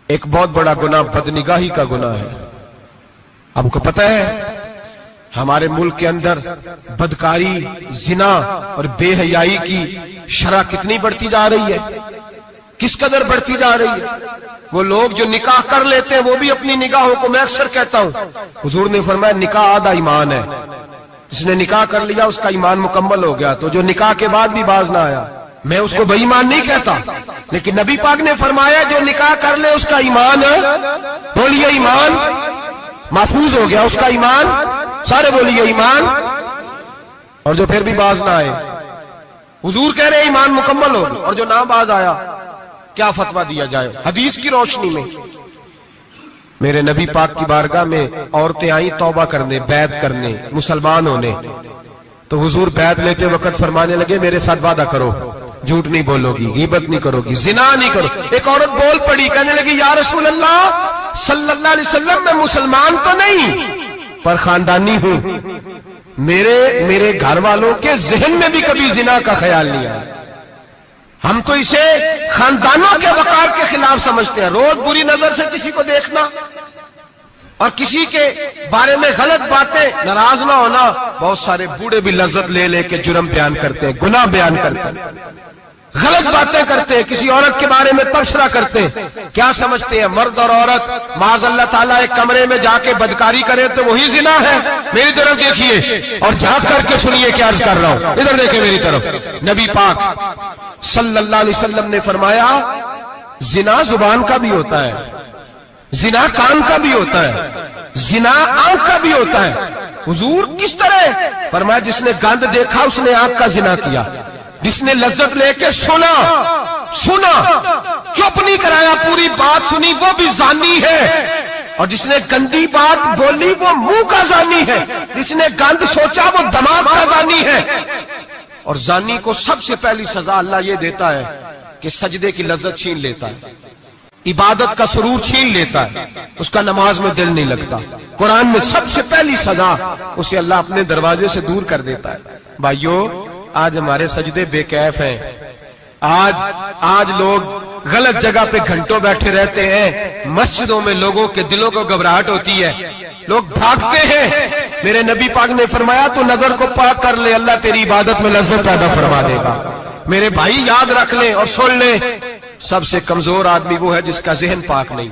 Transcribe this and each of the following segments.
ایک بہت بڑا گناہ بدنگاہی کا گناہ ہے. آپ کو پتہ ہے ہمارے ملک کے اندر بدکاری، زنا اور بے حیائی کی شرح کتنی بڑھتی جا رہی ہے، کس قدر بڑھتی جا رہی ہے. وہ لوگ جو نکاح کر لیتے ہیں وہ بھی اپنی نگاہوں کو، میں اکثر کہتا ہوں، حضور نے فرمایا نکاح آدھا ایمان ہے. جس نے نکاح کر لیا اس کا ایمان مکمل ہو گیا. تو جو نکاح کے بعد بھی باز نہ آیا، میں اس کو بے ایمان نہیں کہتا، لیکن نبی پاک نے فرمایا جو نکاح کر لے اس کا ایمان، بولیے ایمان محفوظ ہو گیا، اس کا ایمان، سارے بولیے ایمان. اور جو پھر بھی باز نہ آئے، حضور کہہ رہے ایمان مکمل ہو گیا. اور جو نہ باز آیا کیا فتویٰ دیا جائے حدیث کی روشنی میں؟ میرے نبی پاک کی بارگاہ میں عورتیں آئیں توبہ کرنے، بیعت کرنے، مسلمان ہونے. تو حضور بیعت لیتے وقت فرمانے لگے میرے ساتھ وعدہ کرو، جھوٹ نہیں بولو گی، غیبت نہیں کرو گی، زنا نہیں کرو. ایک عورت بول پڑی، کہنے لگی یا رسول اللہ صلی اللہ علیہ وسلم میں مسلمان تو نہیں پر خاندانی ہوں، میرے گھر والوں کے ذہن میں بھی کبھی زنا کا خیال نہیں آیا. ہم تو اسے خاندانوں کے وقار کے خلاف سمجھتے ہیں. روز بری نظر سے کسی کو دیکھنا اور کسی کے بارے میں غلط باتیں، ناراض نہ ہونا. بہت سارے بوڑھے بھی لذت لے لے کے جرم بیان کرتے ہیں، گناہ بیان کرتے ہیں، غلط باتیں کرتے ہیں، کسی عورت کے بارے میں تبصرہ کرتے ہیں. کیا سمجھتے ہیں مرد اور عورت معاذ اللہ تعالیٰ ایک کمرے میں جا کے بدکاری کرے تو وہی زنا ہے؟ میری طرف دیکھیے اور جھانک کر کے سنیے کیا عرض کر رہا ہوں، ادھر دیکھیں میری طرف. نبی پاک صلی اللہ علیہ وسلم نے فرمایا زنا زبان کا بھی ہوتا ہے، زنا کان کا بھی ہوتا ہے، زنا آنکھ کا بھی ہوتا ہے. حضور کس طرح؟ فرمایا جس نے گند دیکھا اس نے آنکھ کا زنا کیا، جس نے لذت لے کے سنا چپ نہیں کرایا، پوری بات سنی، وہ بھی زانی ہے. اور جس نے گندی بات بولی وہ منہ کا زانی ہے، جس نے گند سوچا وہ دماغ کا زانی ہے. اور زانی کو سب سے پہلی سزا اللہ یہ دیتا ہے کہ سجدے کی لذت چھین لیتا ہے، عبادت کا سرور چھین لیتا ہے، اس کا نماز میں دل نہیں لگتا. قرآن میں سب سے پہلی سزا اسے اللہ اپنے دروازے سے دور کر دیتا ہے. بھائیو آج ہمارے سجدے بے کیف ہیں، آج لوگ غلط جگہ پہ گھنٹوں بیٹھے رہتے ہیں. مسجدوں میں لوگوں کے دلوں کو گھبراہٹ ہوتی ہے، لوگ بھاگتے ہیں. میرے نبی پاک نے فرمایا تو نظر کو پاک کر لے، اللہ تیری عبادت میں لذت پیدا فرما دے گا. میرے بھائی یاد رکھ لیں اور سن لیں، سب سے کمزور آدمی وہ ہے جس کا ذہن پاک نہیں.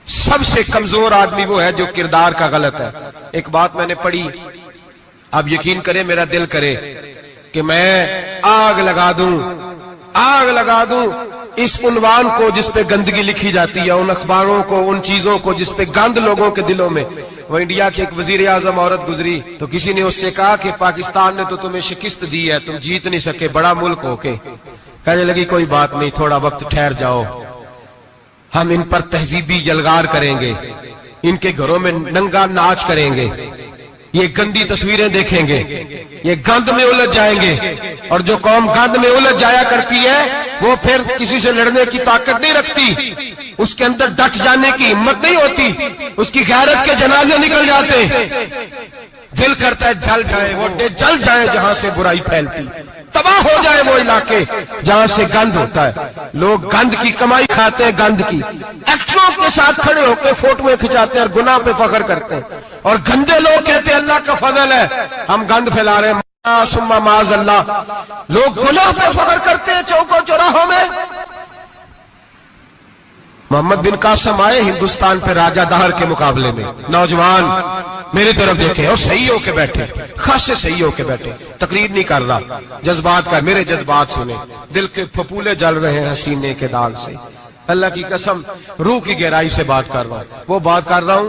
سب سے کمزور آدمی وہ ہے جو کردار کا غلط ہے. ایک بات میں نے پڑھی، آپ یقین کریں میرا دل کرے کہ میں آگ لگا دوں اس عنوان کو جس پہ گندگی لکھی جاتی ہے، ان اخباروں کو، ان چیزوں کو جس پہ گند لوگوں کے دلوں میں. وہ انڈیا کی ایک وزیر اعظم عورت گزری تو کسی نے اس سے کہا کہ پاکستان نے تو تمہیں شکست دی ہے، تم جیت نہیں سکے بڑا ملک ہو کے. کہنے لگی کوئی بات نہیں، تھوڑا وقت ٹھہر جاؤ، ہم ان پر تہذیبی یلغار کریں گے، ان کے گھروں میں ننگا ناچ کریں گے، یہ گندی تصویریں دیکھیں گے، یہ گند میں الجھ جائیں گے. اور جو قوم گند میں الجھ جایا کرتی ہے وہ پھر کسی سے لڑنے کی طاقت نہیں رکھتی، اس کے اندر ڈٹ جانے کی ہمت نہیں ہوتی، اس کی غیرت کے جنازے نکل جاتے. دل کرتا ہے جل جائے وہ جل جائے جہاں سے برائی پھیلتی، تباہ ہو جائے وہ علاقے جہاں سے گند ہوتا ہے. لوگ گند کی کمائی کھاتے ہیں، گند کی ایکٹروں کے ساتھ کھڑے ہو کے فوٹویں کھچاتے ہیں اور گناہ پہ فخر کرتے ہیں. اور گندے لوگ کہتے ہیں اللہ کا فضل ہے ہم گند پھیلا رہے ہیں، ثم معاذ اللہ. لوگ گناہ پہ فخر کرتے ہیں چوکوں چوراہوں میں. محمد بن قاسم آئے ہندوستان پہ راجہ دہر کے مقابلے میں، نوجوان میری طرف دیکھیں اور صحیح ہو کے بیٹھے، خاصے صحیح ہو کے بیٹھے، تقریر نہیں کر رہا، جذبات کا. میرے جذبات سنیں، دل کے پھپولے جل رہے ہیں سینے کے داغ سے. اللہ کی قسم روح کی گہرائی سے بات کر رہا ہوں، وہ بات کر رہا ہوں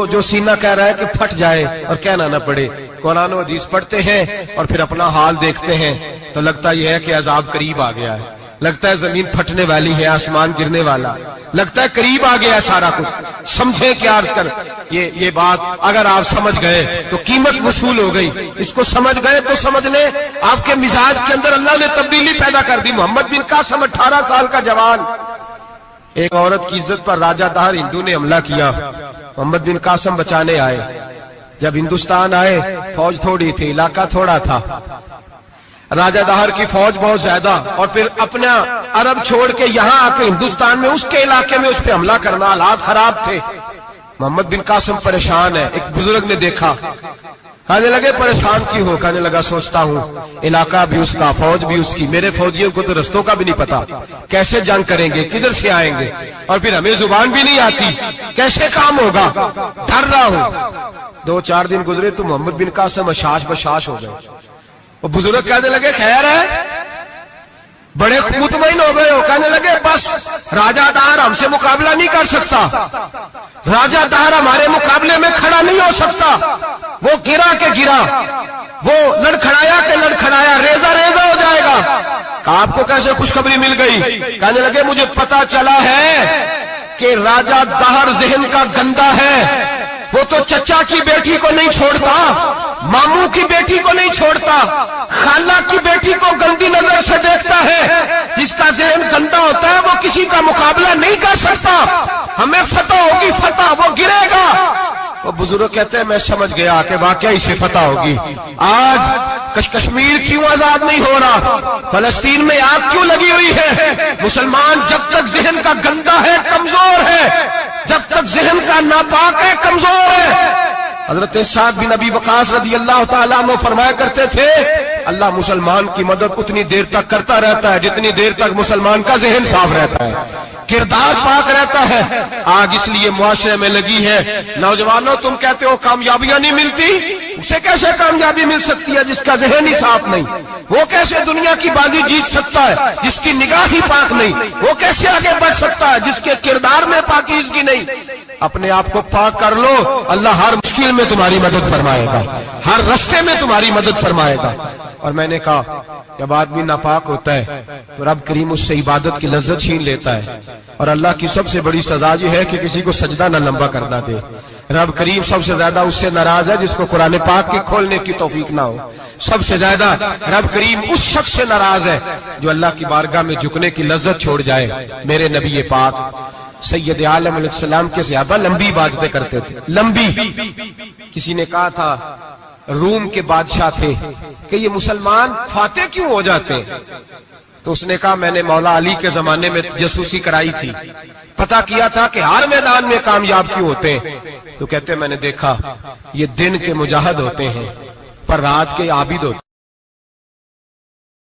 جو سینہ کہہ رہا ہے کہ پھٹ جائے اور کہنا نہ پڑے. قرآن و حدیث پڑھتے ہیں اور پھر اپنا حال دیکھتے ہیں تو لگتا یہ ہے کہ عذاب قریب آ گیا ہے، لگتا ہے زمین پھٹنے والی ہے، آسمان گرنے والا، لگتا ہے قریب آ گیا سارا کچھ. سمجھیں کیا عرض کر، یہ بات اگر آپ سمجھ گئے تو قیمت وصول ہو گئی. اس کو سمجھ گئے تو سمجھ لیں آپ کے مزاج کے اندر اللہ نے تبدیلی پیدا کر دی. محمد بن قاسم 18 سال کا جوان، ایک عورت کی عزت پر راجہ دہر ہندو نے حملہ کیا، محمد بن قاسم بچانے آئے. جب ہندوستان آئے فوج تھوڑی تھی، علاقہ تھوڑا تھا، راجہ دہر کی فوج بہت زیادہ، اور پھر اپنا عرب چھوڑ کے یہاں آ کے ہندوستان میں اس کے علاقے میں اس پہ حملہ کرنا، حالات خراب تھے۔ محمد بن قاسم پریشان ہے۔ ایک بزرگ نے دیکھا، کہنے لگے پریشان کیوں ہو؟ کہنے لگا سوچتا ہوں علاقہ بھی اس کا، فوج بھی اس کی، میرے فوجیوں کو تو رستوں کا بھی نہیں پتا، کیسے جنگ کریں گے، کدھر سے آئیں گے، اور پھر ہمیں زبان بھی نہیں آتی، کیسے کام ہوگا، ڈر رہا ہوں۔ 2-4 دن گزرے تو محمد بن قاسم اشاش بشاش ہو گئے۔ وہ بزرگ کہنے لگے خیر ہے، بڑے مطمئن ہو گئے ہو؟ کہنے لگے بس راجہ دہر ہم سے مقابلہ نہیں کر سکتا، راجہ دہر ہمارے مقابلے میں کھڑا نہیں ہو سکتا، وہ گرا کے گرا، وہ لڑکھڑایا کے لڑکھڑایا، ریزہ ریزہ ہو جائے گا۔ آپ کو کیسے خوشخبری مل گئی؟ کہنے لگے مجھے پتا چلا ہے کہ راجہ دہر ذہن کا گندا ہے، وہ تو چچا کی بیٹی کو نہیں چھوڑتا، ماموں کی بیٹی کو نہیں چھوڑتا، خالہ کی بیٹی کو گندی نظر سے دیکھتا ہے۔ جس کا ذہن گندا ہوتا ہے وہ کسی کا مقابلہ نہیں کر سکتا، ہمیں فتح ہوگی، فتح، وہ گرے گا۔ وہ بزرگ کہتے ہیں میں سمجھ گیا کہ واقعی سے فتح ہوگی۔ آج کشمیر کیوں آزاد نہیں ہو رہا، فلسطین میں آگ کیوں لگی ہوئی ہے؟ مسلمان جب تک ذہن کا گندا ہے کمزور ہے، جب تک ذہن کا ناپاک ہے کمزور ہے۔ حضرت سعد بن ابی وقاص رضی اللہ تعالیٰ عنہ فرمایا کرتے تھے اللہ مسلمان کی مدد اتنی دیر تک کرتا رہتا ہے جتنی دیر تک مسلمان کا ذہن صاف رہتا ہے، کردار پاک رہتا ہے۔ آگ اس لیے معاشرے میں لگی ہے۔ نوجوانوں تم کہتے ہو کامیابیاں نہیں ملتی، اسے کیسے کامیابی مل سکتی ہے جس کا ذہن ہی صاف نہیں؟ وہ کیسے دنیا کی بازی جیت سکتا ہے جس کی نگاہ ہی پاک نہیں؟ وہ کیسے آگے بڑھ سکتا ہے جس کے کردار میں پاکیزگی نہیں؟ اپنے آپ کو پاک کر لو، اللہ ہر مشکل میں تمہاری مدد فرمائے گا، ہر رستے میں تمہاری مدد فرمائے گا۔ اور میں نے کہا جب آدمی ناپاک ہوتا ہے تو رب کریم اس سے عبادت کی لذت چھین لیتا ہے، اور اللہ کی سب سے بڑی سزا یہ ہے کہ کسی کو سجدہ نہ لمبا کرنا دے۔ رب کریم سب سے زیادہ اس سے ناراض ہے جس کو قرآن پاک کے کھولنے کی توفیق نہ ہو۔ سب سے زیادہ رب کریم اس شخص سے ناراض ہے جو اللہ کی بارگاہ میں جھکنے کی لذت چھوڑ جائے۔ میرے نبی پاک سید عالم علیہ السلام کے صحابہ لمبی عبادتیں کرتے تھے، لمبی۔ کسی نے کہا تھا روم کے بادشاہ تھے کہ یہ مسلمان فاتح کیوں ہو جاتے ہیں؟ تو اس نے کہا میں نے مولا علی کے زمانے میں جاسوسی کرائی تھی، پتا کیا تھا کہ ہر میدان میں کامیاب کیوں ہوتے ہیں۔ تو کہتے میں نے دیکھا یہ دن کے مجاہد ہوتے ہیں پر رات کے عابد ہوتے ہیں۔